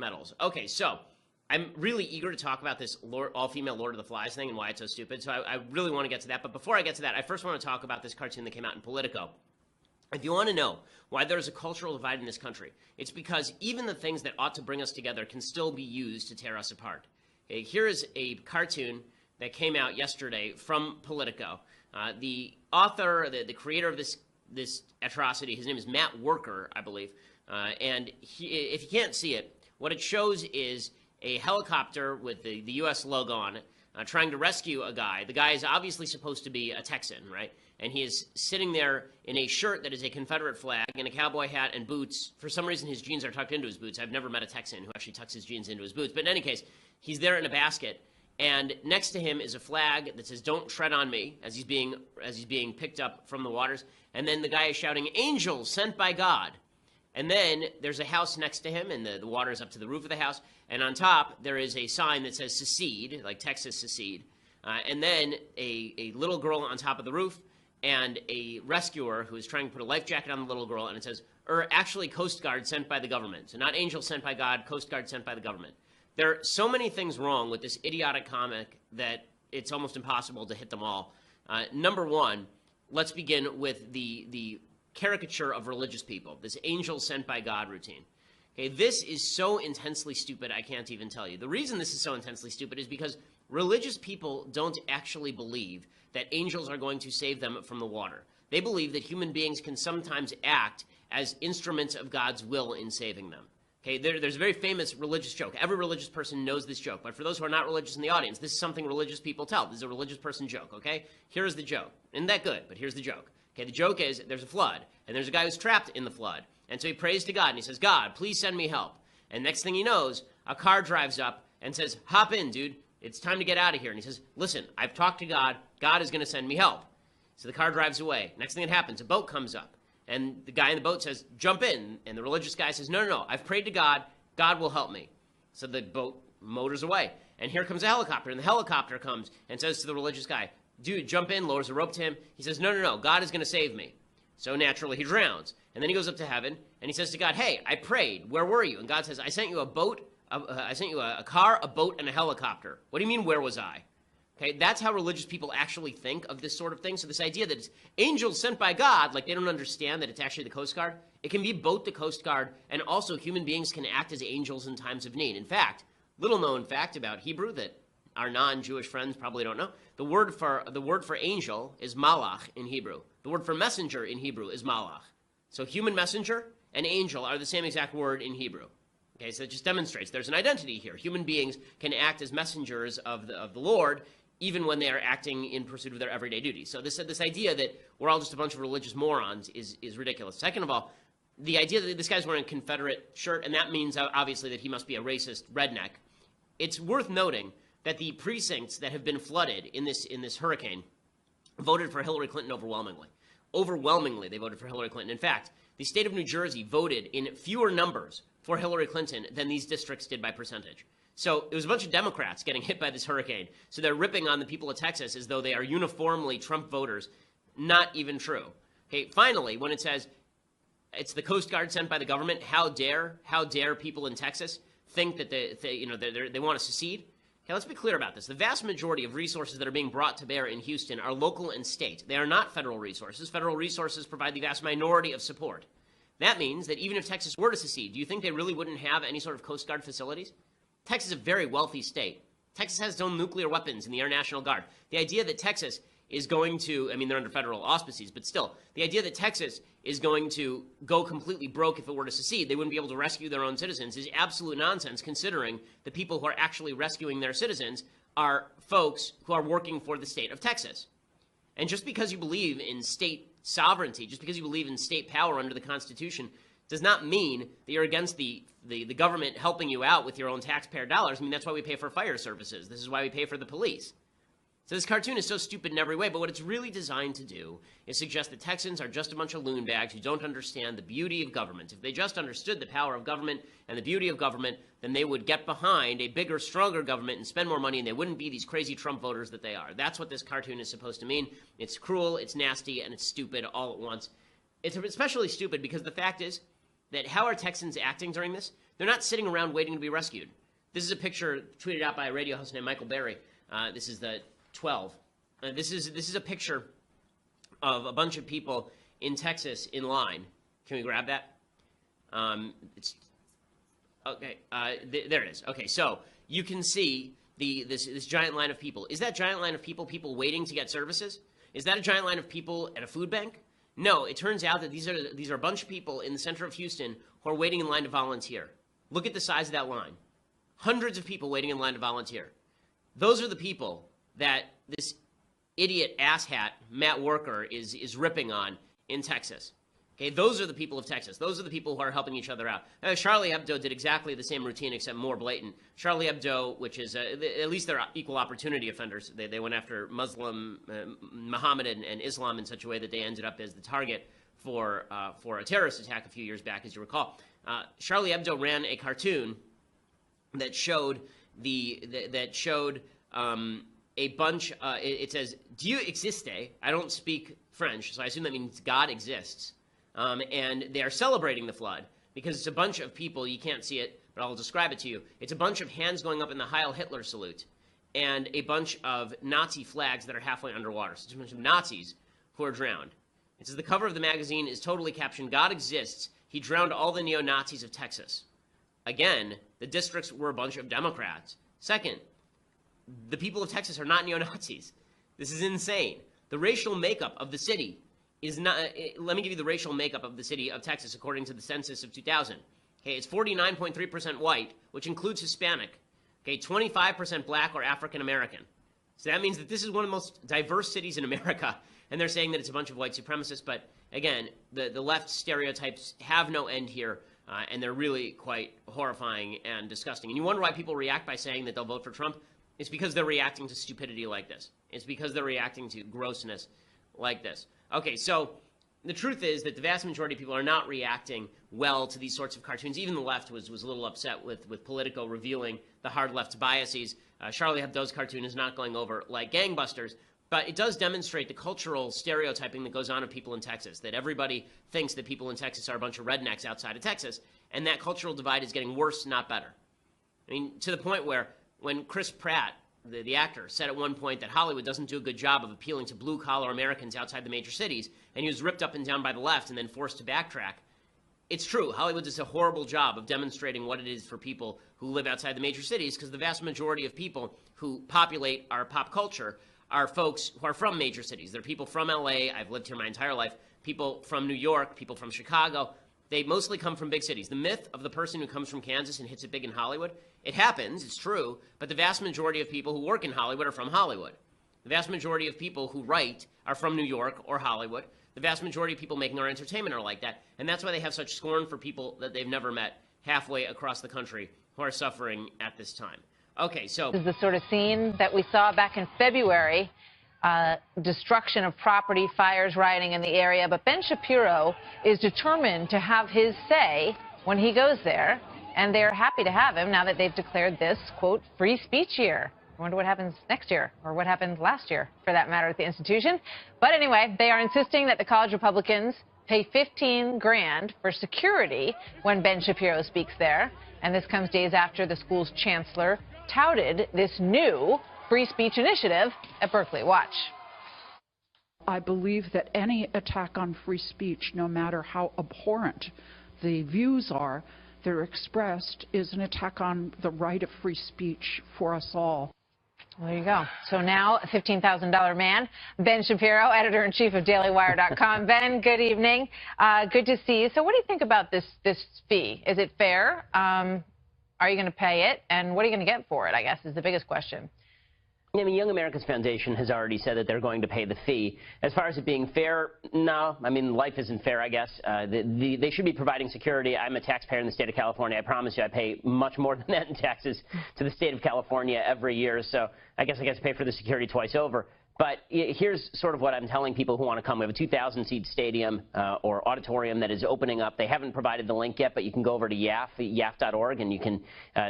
medals. Okay, so I'm really eager to talk about this all-female Lord of the Flies thing and why it's so stupid, so I really want to get to that. But before I get to that, I first want to talk about this cartoon that came out in Politico. If you want to know why there's a cultural divide in this country, it's because even the things that ought to bring us together can still be used to tear us apart. Okay, here is a cartoon that came out yesterday from Politico. The author, the creator of this atrocity, his name is Matt Worker, I believe, and if you can't see it, what it shows is a helicopter with the U.S. logo on it, trying to rescue a guy. The guy is obviously supposed to be a Texan, right? And he is sitting there in a shirt that is a Confederate flag and a cowboy hat and boots. For some reason, his jeans are tucked into his boots. I've never met a Texan who actually tucks his jeans into his boots. But in any case, he's there in a basket, and next to him is a flag that says, "Don't tread on me," as he's being picked up from the waters. And then the guy is shouting, "Angels sent by God." And then there's a house next to him, and the water is up to the roof of the house. And on top, there is a sign that says secede, like Texas secede. And then a little girl on top of the roof, and a rescuer who is trying to put a life jacket on the little girl, and it says, actually Coast Guard sent by the government. So not angels sent by God, Coast Guard sent by the government. There are so many things wrong with this idiotic comic that it's almost impossible to hit them all. Number one, let's begin with the caricature of religious people, this angel sent by God routine. Okay, this is so intensely stupid, I can't even tell you. The reason this is so intensely stupid is because religious people don't actually believe that angels are going to save them from the water. They believe that human beings can sometimes act as instruments of God's will in saving them. Okay, there's a very famous religious joke. Every religious person knows this joke, but for those who are not religious in the audience, this is something religious people tell. This is a religious person joke, okay? Here's the joke. Isn't that good? But here's the joke. Okay, the joke is there's a flood, and there's a guy who's trapped in the flood. And so he prays to God, and he says, "God, please send me help." And next thing he knows, a car drives up and says, "Hop in, dude. It's time to get out of here." And he says, "Listen, I've talked to God. God is going to send me help." So the car drives away. Next thing that happens, a boat comes up. And the guy in the boat says, "Jump in." And the religious guy says, "No, no, no. I've prayed to God. God will help me." So the boat motors away. And here comes a helicopter. And the helicopter comes and says to the religious guy, "Dude, jump in," lowers a rope to him. He says, "No, no, no. God is going to save me." So naturally, he drowns. And then he goes up to heaven, and he says to God, "Hey, I prayed. Where were you?" And God says, "I sent you a boat. I sent you a car, a boat, and a helicopter." What do you mean, where was I? Okay, that's how religious people actually think of this sort of thing. So this idea that it's angels sent by God, like they don't understand that it's actually the Coast Guard. It can be both the Coast Guard and also human beings can act as angels in times of need. In fact, little known fact about Hebrew that our non-Jewish friends probably don't know, the word for angel is malach in Hebrew. The word for messenger in Hebrew is malach. So human messenger and angel are the same exact word in Hebrew. Okay, so it just demonstrates there's an identity here. Human beings can act as messengers of the Lord, even when they are acting in pursuit of their everyday duties. So this idea that we're all just a bunch of religious morons is ridiculous. Second of all, the idea that this guy's wearing a Confederate shirt, and that means obviously that he must be a racist redneck. It's worth noting that the precincts that have been flooded in this hurricane voted for Hillary Clinton overwhelmingly. Overwhelmingly, they voted for Hillary Clinton. In fact, the state of New Jersey voted in fewer numbers for Hillary Clinton than these districts did by percentage. So it was a bunch of Democrats getting hit by this hurricane. So they're ripping on the people of Texas as though they are uniformly Trump voters. Not even true. Okay, finally, when it says it's the Coast Guard sent by the government, how dare people in Texas think that they want to secede? Okay, let's be clear about this. The vast majority of resources that are being brought to bear in Houston are local and state. They are not federal resources. Federal resources provide the vast minority of support. That means that even if Texas were to secede, do you think they really wouldn't have any sort of Coast Guard facilities? Texas is a very wealthy state. Texas has its own nuclear weapons in the Air National Guard. The idea that Texas is going to, I mean, they're under federal auspices, but still, the idea that Texas is going to go completely broke if it were to secede, they wouldn't be able to rescue their own citizens, is absolute nonsense, considering the people who are actually rescuing their citizens are folks who are working for the state of Texas. And just because you believe in state sovereignty, just because you believe in state power under the Constitution, does not mean that you're against the government helping you out with your own taxpayer dollars. I mean, that's why we pay for fire services. This is why we pay for the police. So this cartoon is so stupid in every way, but what it's really designed to do is suggest that Texans are just a bunch of loonbags who don't understand the beauty of government. If they just understood the power of government and the beauty of government, then they would get behind a bigger, stronger government and spend more money, and they wouldn't be these crazy Trump voters that they are. That's what this cartoon is supposed to mean. It's cruel, it's nasty, and it's stupid all at once. It's especially stupid because the fact is that how are Texans acting during this? They're not sitting around waiting to be rescued. This is a picture tweeted out by a radio host named Michael Berry. This is the 12. This is a picture of a bunch of people in Texas in line. Can we grab that? It's okay. There it is. Okay, so you can see this giant line of people. Is that giant line of people waiting to get services? Is that a giant line of people at a food bank? No, it turns out that these are a bunch of people in the center of Houston who are waiting in line to volunteer. Look at the size of that line. Hundreds of people waiting in line to volunteer. Those are the people that this idiot asshat, Matt Worker, is ripping on in Texas. Okay, those are the people of Texas. Those are the people who are helping each other out. Charlie Hebdo did exactly the same routine, except more blatant. Charlie Hebdo, which is, at least they're equal opportunity offenders. They went after Muslim, Mohammedan, and Islam in such a way that they ended up as the target for a terrorist attack a few years back, as you recall. Charlie Hebdo ran a cartoon that showed a bunch. It says, "Dieu existe." I don't speak French, so I assume that means God exists. And they are celebrating the flood because it's a bunch of people. You can't see it, but I'll describe it to you. It's a bunch of hands going up in the Heil Hitler salute and a bunch of Nazi flags that are halfway underwater. So it's a bunch of Nazis who are drowned. It says the cover of the magazine is totally captioned, "God exists. He drowned all the neo-Nazis of Texas." Again, the districts were a bunch of Democrats. Second, the people of Texas are not neo-Nazis. This is insane. The racial makeup of the city is not. Let me give you the racial makeup of the city of Texas according to the census of 2000. Okay, it's 49.3% white, which includes Hispanic. Okay, 25% black or African American. So that means that this is one of the most diverse cities in America, and they're saying that it's a bunch of white supremacists. But again, the left stereotypes have no end here, and they're really quite horrifying and disgusting. And you wonder why people react by saying that they'll vote for Trump? It's because they're reacting to stupidity like this. It's because they're reacting to grossness like this. Okay, so the truth is that the vast majority of people are not reacting well to these sorts of cartoons. Even the left was a little upset with Politico revealing the hard left's biases. Charlie Hebdo's cartoon is not going over like gangbusters, but it does demonstrate the cultural stereotyping that goes on of people in Texas, that everybody thinks that people in Texas are a bunch of rednecks outside of Texas, and that cultural divide is getting worse, not better. I mean, to the point where when Chris Pratt, the actor, said at one point that Hollywood doesn't do a good job of appealing to blue-collar Americans outside the major cities, and he was ripped up and down by the left and then forced to backtrack. It's true. Hollywood does a horrible job of demonstrating what it is for people who live outside the major cities, because the vast majority of people who populate our pop culture are folks who are from major cities. They're people from LA. I've lived here my entire life. People from New York, people from Chicago. They mostly come from big cities. The myth of the person who comes from Kansas and hits it big in Hollywood, it happens, it's true, but the vast majority of people who work in Hollywood are from Hollywood. The vast majority of people who write are from New York or Hollywood. The vast majority of people making our entertainment are like that, and that's why they have such scorn for people that they've never met halfway across the country who are suffering at this time. Okay, so this is the sort of scene that we saw back in February. Destruction of property, fires, rioting in the area. But Ben Shapiro is determined to have his say when he goes there, and they're happy to have him now that they've declared this, quote, free speech year. I wonder what happens next year, or what happened last year, for that matter, at the institution. But anyway, they are insisting that the college Republicans pay $15 grand for security when Ben Shapiro speaks there. And this comes days after the school's chancellor touted this new free speech initiative at Berkeley. Watch. I believe that any attack on free speech, no matter how abhorrent the views are that are expressed, is an attack on the right of free speech for us all. Well, there you go. So now, a $15,000 man, Ben Shapiro, editor-in-chief of DailyWire.com. Ben, good evening. Good to see you. So what do you think about this fee? Is it fair? Are you going to pay it? And what are you going to get for it, I guess, is the biggest question. I mean, Young America's Foundation has already said that they're going to pay the fee. As far as it being fair, no. I mean, life isn't fair, I guess. They should be providing security. I'm a taxpayer in the state of California. I promise you I pay much more than that in taxes to the state of California every year. So I guess I get to pay for the security twice over. But here's sort of what I'm telling people who want to come. We have a 2,000-seat stadium or auditorium that is opening up. They haven't provided the link yet, but you can go over to YAF.org, and you can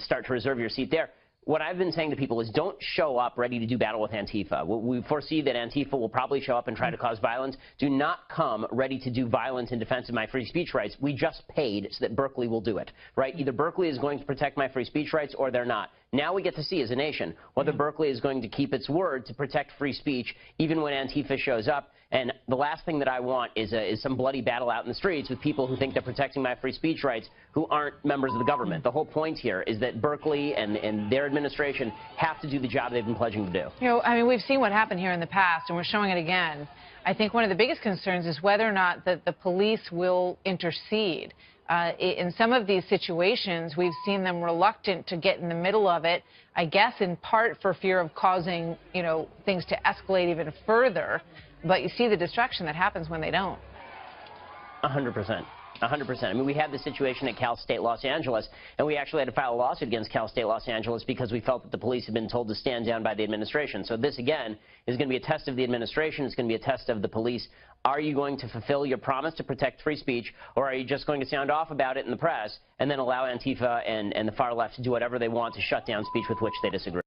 start to reserve your seat there. what I've been saying to people is don't show up ready to do battle with Antifa. We foresee that Antifa will probably show up and try to cause violence. Do not come ready to do violence in defense of my free speech rights. We just paid so that Berkeley will do it, right? Either Berkeley is going to protect my free speech rights or they're not. Now we get to see as a nation whether Berkeley is going to keep its word to protect free speech even when Antifa shows up. And the last thing that I want is some bloody battle out in the streets with people who think they're protecting my free speech rights who aren't members of the government. The whole point here is that Berkeley and their administration have to do the job they've been pledging to do. You know, I mean, we've seen what happened here in the past, and we're showing it again. I think one of the biggest concerns is whether or not the police will intercede. In some of these situations, we've seen them reluctant to get in the middle of it, I guess in part for fear of causing, you know, things to escalate even further. But you see the destruction that happens when they don't. 100%. 100%. I mean, we had the situation at Cal State Los Angeles, and we actually had to file a lawsuit against Cal State Los Angeles because we felt that the police had been told to stand down by the administration. So this, again, is going to be a test of the administration. It's going to be a test of the police. Are you going to fulfill your promise to protect free speech, or are you just going to sound off about it in the press and then allow Antifa and the far left to do whatever they want to shut down speech with which they disagree?